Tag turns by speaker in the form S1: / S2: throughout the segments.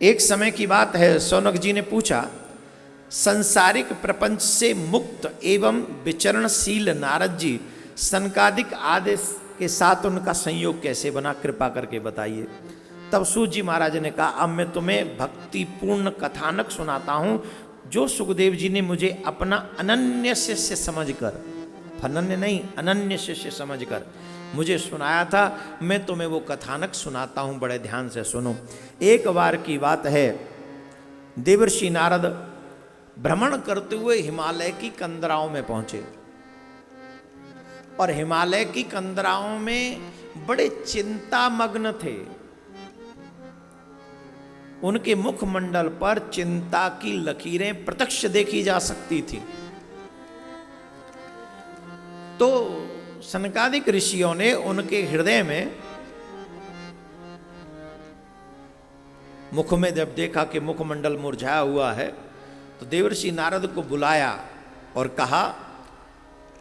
S1: एक समय की बात है, शौनक जी ने पूछा, संसारिक प्रपंच से मुक्त एवं विचरणशील नारद जी सनकादिक आदेश के साथ उनका संयोग कैसे बना, कृपा करके बताइए। तब सूत जी महाराज ने कहा, अब मैं तुम्हें भक्तिपूर्ण कथानक सुनाता हूं जो सुखदेव जी ने मुझे अपना अनन्य शिष्य समझकर, अनन्य नहीं अनन्य शिष्य समझकर मुझे सुनाया था। मैं तुम्हें वो कथानक सुनाता हूं, बड़े ध्यान से सुनो। एक बार की बात है, देवर्षि नारद भ्रमण करते हुए हिमालय की कंदराओं में पहुंचे और हिमालय की कंदराओं में बड़े चिंतामग्न थे। उनके मुखमंडल पर चिंता की लकीरें प्रत्यक्ष देखी जा सकती थी। तो सनकादिक ऋषियों ने उनके हृदय में, मुख में जब देखा कि मुखमंडल मुरझाया हुआ है, तो देवर्षि नारद को बुलाया और कहा,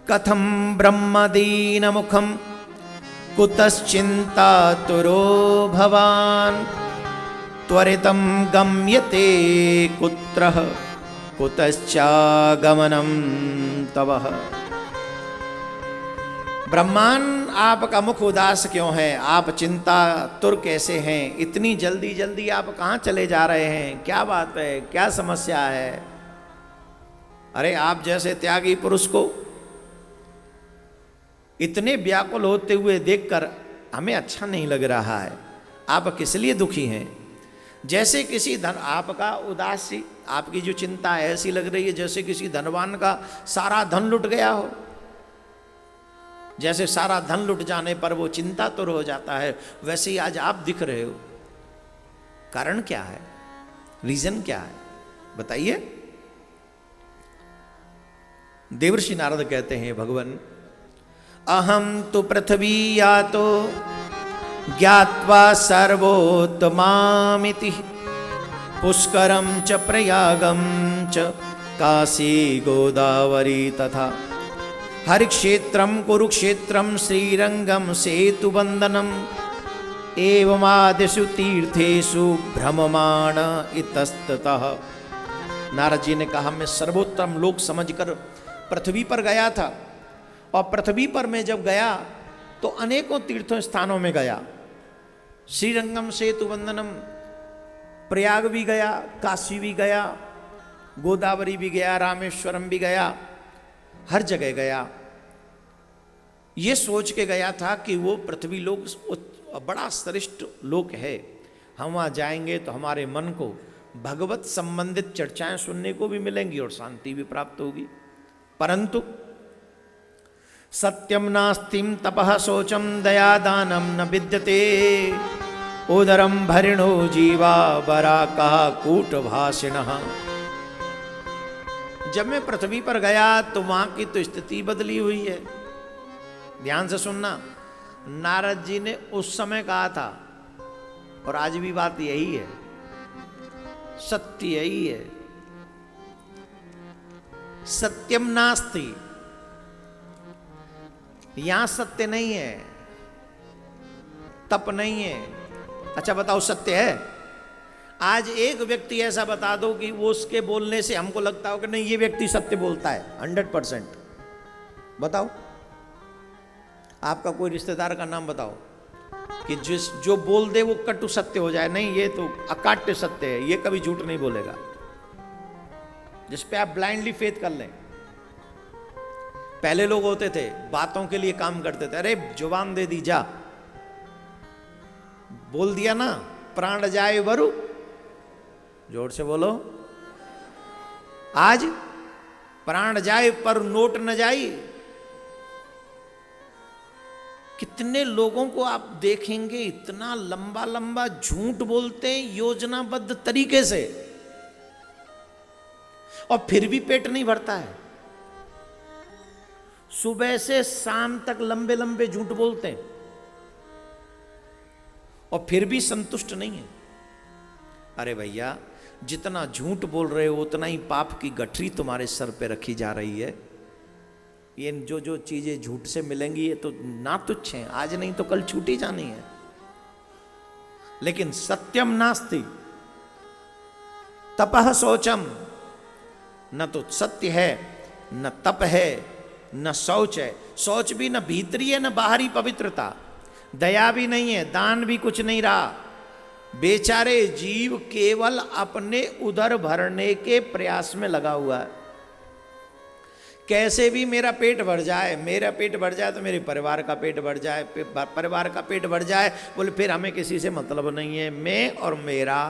S1: कथम ब्रह्मदीन मुखम कुतश्चिंता तुरो भवान त्वरितम गम्यते कुत्रः कुतश्चागमनम तवः। ब्रह्मान, आपका मुख उदास क्यों है? आप चिंता तुर कैसे हैं? इतनी जल्दी जल्दी आप कहाँ चले जा रहे हैं? क्या बात है? क्या समस्या है? अरे आप जैसे त्यागी पुरुष को इतने व्याकुल होते हुए देखकर हमें अच्छा नहीं लग रहा है। आप किस लिए दुखी हैं? जैसे किसी धन, आपका उदासी, आपकी जो चिंता है ऐसी लग रही है जैसे किसी धनवान का सारा धन लुट गया हो। जैसे सारा धन लुट जाने पर वो चिंता तुर हो जाता है, वैसे ही आज आप दिख रहे हो। कारण क्या है? रीजन क्या है? बताइए। देवर्षि नारद कहते हैं, भगवान, अहम तो पृथ्वी यातो ज्ञात्वा सर्वोत्तमामिति पुष्करम च प्रयागम च काशी गोदावरी तथा हरिक्षेत्रम कुरुक्षेत्रम श्रीरंगम सेतुबंधनम एवमादिषु तीर्थेषु भ्रममाण इतस्ततः। नारद जी ने कहा, मैं सर्वोत्तम लोक समझकर पृथ्वी पर गया था, और पृथ्वी पर मैं जब गया तो अनेकों तीर्थों स्थानों में गया। श्रीरंगम सेतुबंधनम, प्रयाग भी गया, काशी भी गया, गोदावरी भी गया, रामेश्वरम भी गया, हर जगह गया। ये सोच के गया था कि वो पृथ्वी लोक बड़ा श्रेष्ठ लोक है, हम वहाँ जाएंगे तो हमारे मन को भगवत संबंधित चर्चाएं सुनने को भी मिलेंगी और शांति भी प्राप्त होगी। परंतु सत्यम नास्तिम तपः शोचम दया दानम न विद्यते उदरम भरिणो जीवा बराका कूट भाषिणः। जब मैं पृथ्वी पर गया तो वहां की तो स्थिति बदली हुई है। ध्यान से सुनना, नारद जी ने उस समय कहा था और आज भी बात यही है, सत्य यही है। सत्यम नास्ति, यहां सत्य नहीं है, तप नहीं है। अच्छा बताओ, सत्य है? आज एक व्यक्ति ऐसा बता दो कि वो उसके बोलने से हमको लगता हो कि नहीं ये व्यक्ति सत्य बोलता है, 100%। बताओ, आपका कोई रिश्तेदार का नाम बताओ कि जो बोल दे वो कटु सत्य हो जाए। नहीं, ये तो अकाट्य सत्य है, ये कभी झूठ नहीं बोलेगा, जिस पे आप ब्लाइंडली फेथ कर लें। पहले लोग होते थे बातों के लिए काम करते थे, अरे जुबान दे दी, जा बोल दिया ना, प्राण जाए वरु, जोर से बोलो। आज प्राण जाए पर नोट न जाए। कितने लोगों को आप देखेंगे इतना लंबा लंबा झूठ बोलते हैं योजनाबद्ध तरीके से, और फिर भी पेट नहीं भरता है। सुबह से शाम तक लंबे लंबे झूठ बोलते हैं और फिर भी संतुष्ट नहीं है। अरे भैया, जितना झूठ बोल रहे हो उतना ही पाप की गठरी तुम्हारे सर पे रखी जा रही है। ये जो जो चीजें झूठ से मिलेंगी ये तो ना तुच्छ हैं, आज नहीं तो कल छूटी जानी है। लेकिन सत्यम नास्ति, तपः शौचम, न तो सत्य है, न तप है, न शौच है। शौच भी न भीतरी है, न बाहरी पवित्रता। दया भी नहीं है, दान भी कुछ नहीं रहा। बेचारे जीव केवल अपने उदर भरने के प्रयास में लगा हुआ है। कैसे भी मेरा पेट भर जाए, मेरा पेट भर जाए तो मेरे परिवार का पेट भर जाए, परिवार का पेट भर जाए, बोले फिर हमें किसी से मतलब नहीं है, मैं और मेरा।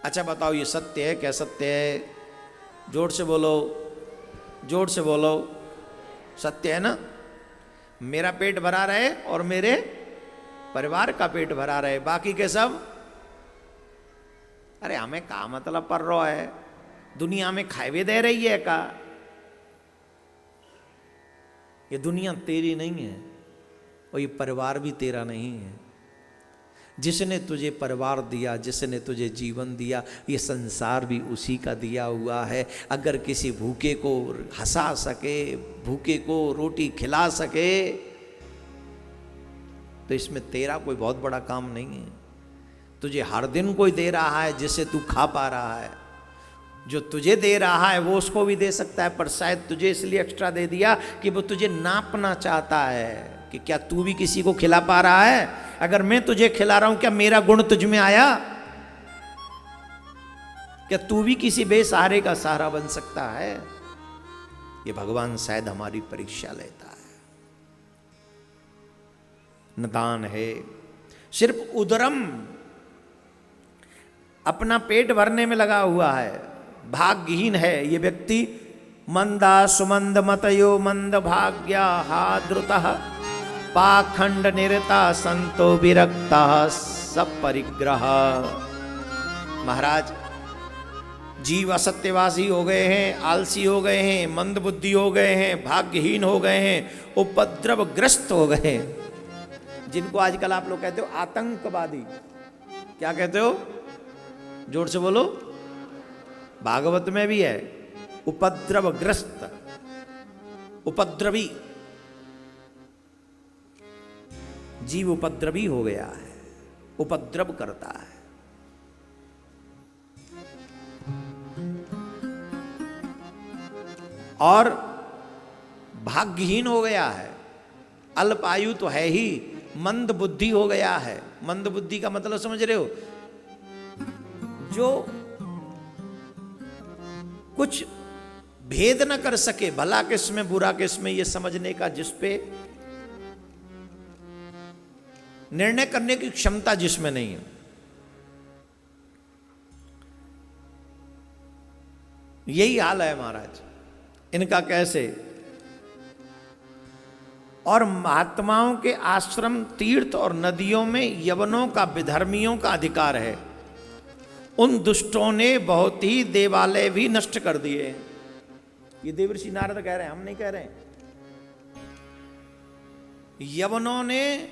S1: अच्छा बताओ, ये सत्य है? क्या सत्य है? जोर से बोलो, जोर से बोलो। सत्य है ना? मेरा पेट भरा रहे और मेरे परिवार का पेट भरा रहे, बाकी के सब अरे हमें का मतलब पड़ रहा है, दुनिया में खाए दे रही है का? ये दुनिया तेरी नहीं है और ये परिवार भी तेरा नहीं है। जिसने तुझे परिवार दिया, जिसने तुझे जीवन दिया, ये संसार भी उसी का दिया हुआ है। अगर किसी भूखे को हंसा सके, भूखे को रोटी खिला सके, तो इसमें तेरा कोई बहुत बड़ा काम नहीं है। तुझे हर दिन कोई दे रहा है जिससे तू खा पा रहा है। जो तुझे दे रहा है वो उसको भी दे सकता है, पर शायद तुझे इसलिए एक्स्ट्रा दे दिया कि वो तुझे नापना चाहता है कि क्या तू भी किसी को खिला पा रहा है। अगर मैं तुझे खिला रहा हूं, क्या मेरा गुण तुझ में आया? क्या तू भी किसी बेसहारे का सहारा बन सकता है? ये भगवान शायद हमारी परीक्षा लेता है। न दान है, सिर्फ उदरम, अपना पेट भरने में लगा हुआ है। भाग्यहीन है ये व्यक्ति। मंदा सुमंद मतयो मंद भाग्या हाद्रुतः, पाखंड निरता संतो विरक्ता सब परिग्रह। महाराज, जीव असत्यवासी हो गए हैं, आलसी हो गए हैं, मंद बुद्धि हो गए हैं, भाग्यहीन हो गए हैं, उपद्रवग्रस्त हो गए हैं, जिनको आजकल आप लोग कहते हो आतंकवादी। क्या कहते हो? जोर से बोलो। भागवत में भी है उपद्रवग्रस्त, उपद्रवी। जीव उपद्रवी हो गया है, उपद्रव करता है। और भाग्यहीन हो गया है, अल्पायु तो है ही, मंद बुद्धि हो गया है। मंद बुद्धि का मतलब समझ रहे हो? जो कुछ भेद न कर सके, भला किसमें बुरा किसमें, ये समझने का जिस पे निर्णय करने की क्षमता जिसमें नहीं है। यही हाल है महाराज इनका। कैसे? और महात्माओं के आश्रम, तीर्थ और नदियों में यवनों का, विधर्मियों का अधिकार है। उन दुष्टों ने बहुत ही देवालय भी नष्ट कर दिए। ये देवर्षि नारद कह रहे हैं, हम नहीं कह रहे हैं। यवनों ने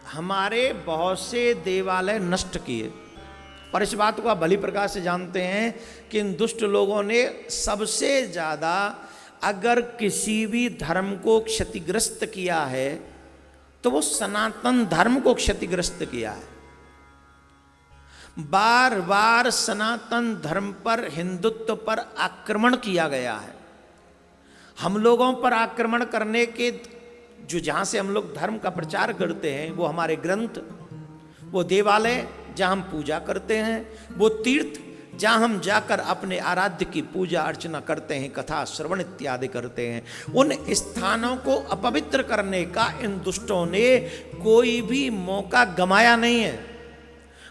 S1: हमारे बहुत से देवालय नष्ट किए। पर इस बात को आप भली प्रकार से जानते हैं कि इन दुष्ट लोगों ने सबसे ज्यादा अगर किसी भी धर्म को क्षतिग्रस्त किया है तो वो सनातन धर्म को क्षतिग्रस्त किया है। बार बार सनातन धर्म पर, हिंदुत्व पर आक्रमण किया गया है। हम लोगों पर आक्रमण करने के जो जहां से हम लोग धर्म का प्रचार करते हैं, वो हमारे ग्रंथ, वो देवालय जहां हम पूजा करते हैं, वो तीर्थ जहां हम जाकर अपने आराध्य की पूजा अर्चना करते हैं, कथा श्रवण इत्यादि करते हैं, उन स्थानों को अपवित्र करने का इन दुष्टों ने कोई भी मौका गमाया नहीं है।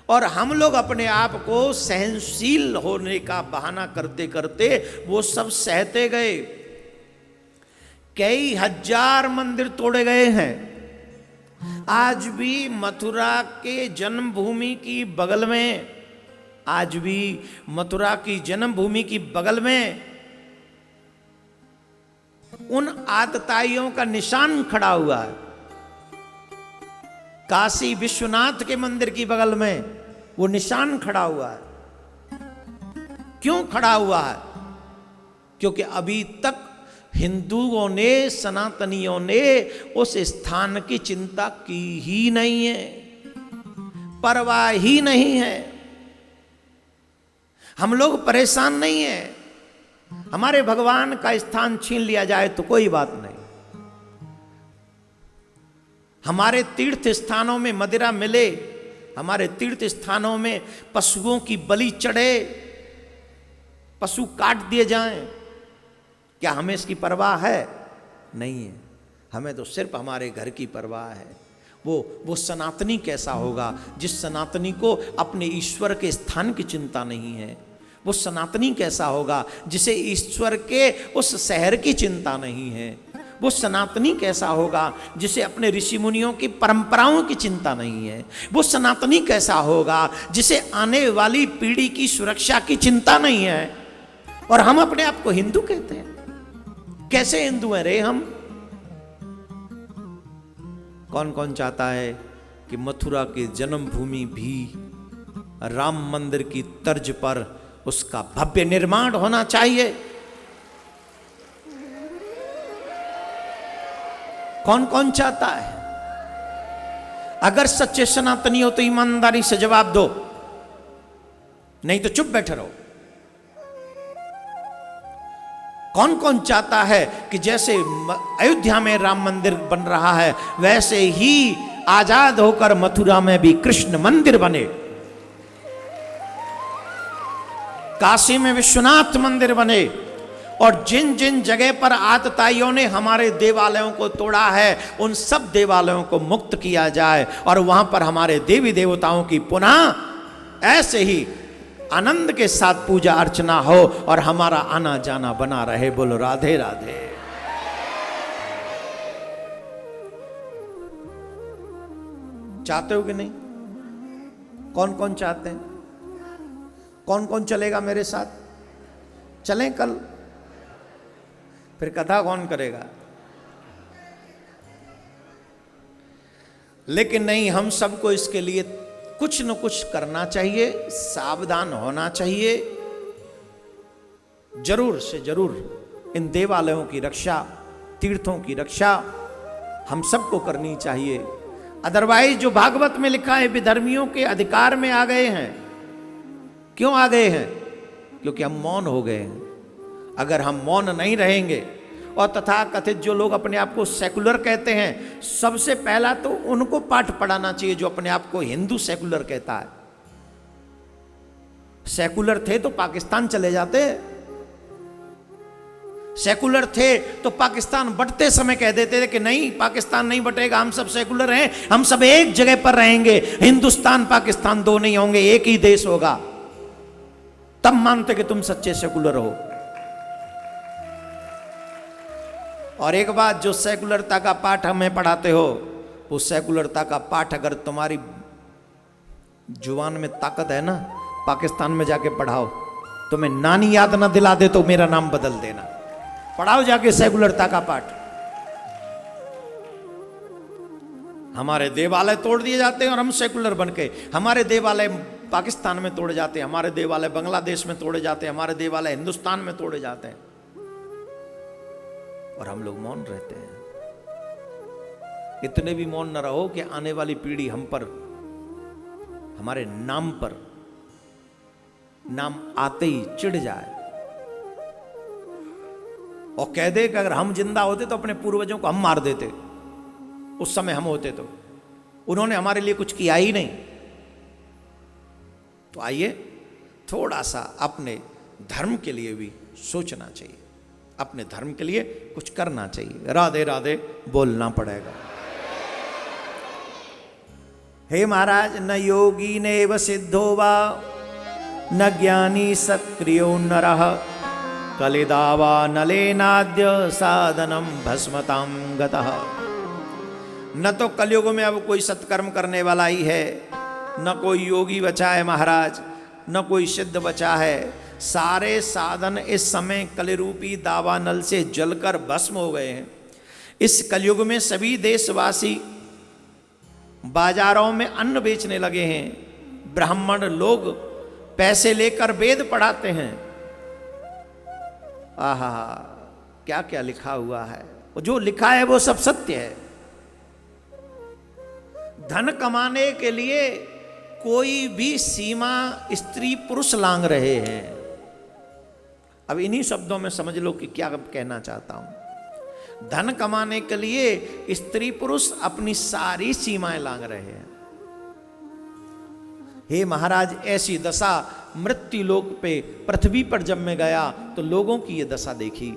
S1: और हम लोग अपने आप को सहनशील होने का बहाना करते करते वो सब सहते गए। कई हजार मंदिर तोड़े गए हैं। आज भी मथुरा के जन्मभूमि की बगल में, आज भी मथुरा की जन्मभूमि की बगल में उन आतताइयों का निशान खड़ा हुआ है। काशी विश्वनाथ के मंदिर की बगल में वो निशान खड़ा हुआ है। क्यों खड़ा हुआ है? क्योंकि अभी तक हिंदुओं ने, सनातनियों ने उस स्थान की चिंता की ही नहीं है, परवाह ही नहीं है। हम लोग परेशान नहीं है। हमारे भगवान का स्थान छीन लिया जाए तो कोई बात नहीं। हमारे तीर्थ स्थानों में मदिरा मिले, हमारे तीर्थ स्थानों में पशुओं की बलि चढ़े, पशु काट दिए जाएं, क्या हमें इसकी परवाह है? नहीं है। हमें तो सिर्फ हमारे घर की परवाह है। वो सनातनी कैसा होगा जिस सनातनी को अपने ईश्वर के स्थान की चिंता नहीं है। वो सनातनी कैसा होगा जिसे ईश्वर के उस शहर की चिंता नहीं है। वो सनातनी कैसा होगा जिसे अपने ऋषि मुनियों की परंपराओं की चिंता नहीं है। वो सनातनी कैसा होगा जिसे आने वाली पीढ़ी की सुरक्षा की चिंता नहीं है। और हम अपने आप को हिंदू कहते हैं। कैसे हिंदू हैं रे हम? कौन कौन चाहता है कि मथुरा की जन्मभूमि भी राम मंदिर की तर्ज पर उसका भव्य निर्माण होना चाहिए? कौन कौन चाहता है? अगर सच्चे सनातनी हो तो ईमानदारी से जवाब दो, नहीं तो चुप बैठे रहो। कौन कौन चाहता है कि जैसे अयोध्या में राम मंदिर बन रहा है वैसे ही आजाद होकर मथुरा में भी कृष्ण मंदिर बने, काशी में विश्वनाथ मंदिर बने, और जिन जिन जगह पर आतताइयों ने हमारे देवालयों को तोड़ा है उन सब देवालयों को मुक्त किया जाए और वहां पर हमारे देवी देवताओं की पुनः ऐसे ही आनंद के साथ पूजा अर्चना हो और हमारा आना जाना बना रहे। बोलो राधे राधे। चाहते हो कि नहीं? कौन कौन चाहते हैं? कौन कौन चलेगा मेरे साथ? चलें कल? फिर कथा कौन करेगा? लेकिन नहीं, हम सबको इसके लिए कुछ न कुछ करना चाहिए, सावधान होना चाहिए। जरूर से जरूर इन देवालयों की रक्षा, तीर्थों की रक्षा हम सबको करनी चाहिए। अदरवाइज जो भागवत में लिखा है विधर्मियों के अधिकार में आ गए हैं। क्यों आ गए हैं? क्योंकि हम मौन हो गए हैं। अगर हम मौन नहीं रहेंगे, और तथा कथित जो लोग अपने आप को सेकुलर कहते हैं, सबसे पहला तो उनको पाठ पढ़ाना चाहिए जो अपने आप को हिंदू सेकुलर कहता है। सेकुलर थे तो पाकिस्तान चले जाते, सेकुलर थे तो पाकिस्तान बंटते समय कह देते थे कि नहीं, पाकिस्तान नहीं बटेगा, हम सब सेकुलर हैं, हम सब एक जगह पर रहेंगे, हिंदुस्तान पाकिस्तान दो नहीं होंगे, एक ही देश होगा। तब मानते कि तुम सच्चे सेकुलर हो। और एक बात, जो सेकुलरता का पाठ हमें पढ़ाते हो, वो सेकुलरता का पाठ अगर तुम्हारी जुबान में ताकत है ना, पाकिस्तान में जाके पढ़ाओ। तुम्हें नानी याद ना दिला दे तो मेरा नाम बदल देना। पढ़ाओ जाके सेकुलरता का पाठ। हमारे देवालय तोड़ दिए जाते हैं और हम सेकुलर बन के, हमारे देवालय पाकिस्तान में तोड़े जाते हैं, हमारे देवालय बांग्लादेश में तोड़े जाते हैं, हमारे देवालय हिंदुस्तान में तोड़े जाते हैं, और हम लोग मौन रहते हैं। इतने भी मौन न रहो कि आने वाली पीढ़ी हम पर, हमारे नाम पर, नाम आते ही चिढ़ जाए और कह दे कि अगर हम जिंदा होते तो अपने पूर्वजों को हम मार देते। उस समय हम होते तो उन्होंने हमारे लिए कुछ किया ही नहीं। तो आइए थोड़ा सा अपने धर्म के लिए भी सोचना चाहिए, अपने धर्म के लिए कुछ करना चाहिए। राधे राधे बोलना पड़ेगा। हे महाराज, न योगी नेव सिद्धो वा न ज्ञानी सत्क्रियो नरः कलिदावा नलेनाद्य साधनम भस्मतां गतः। न तो कलयुग में अब कोई सत्कर्म करने वाला ही है, न कोई योगी बचा है महाराज, न कोई सिद्ध बचा है। सारे साधन इस समय कलिरूपी दावानल से जलकर भस्म हो गए हैं। इस कलयुग में सभी देशवासी बाजारों में अन्न बेचने लगे हैं। ब्राह्मण लोग पैसे लेकर वेद पढ़ाते हैं। आहा, क्या क्या लिखा हुआ है। जो लिखा है वो सब सत्य है। धन कमाने के लिए कोई भी सीमा स्त्री पुरुष लांग रहे हैं। अब इन्हीं शब्दों में समझ लो कि क्या कहना चाहता हूं। धन कमाने के लिए स्त्री पुरुष अपनी सारी सीमाएं लांग रहे हैं। हे महाराज, ऐसी दशा मृत्यु लोक पे पृथ्वी पर जब मैं गया तो लोगों की ये दशा देखी।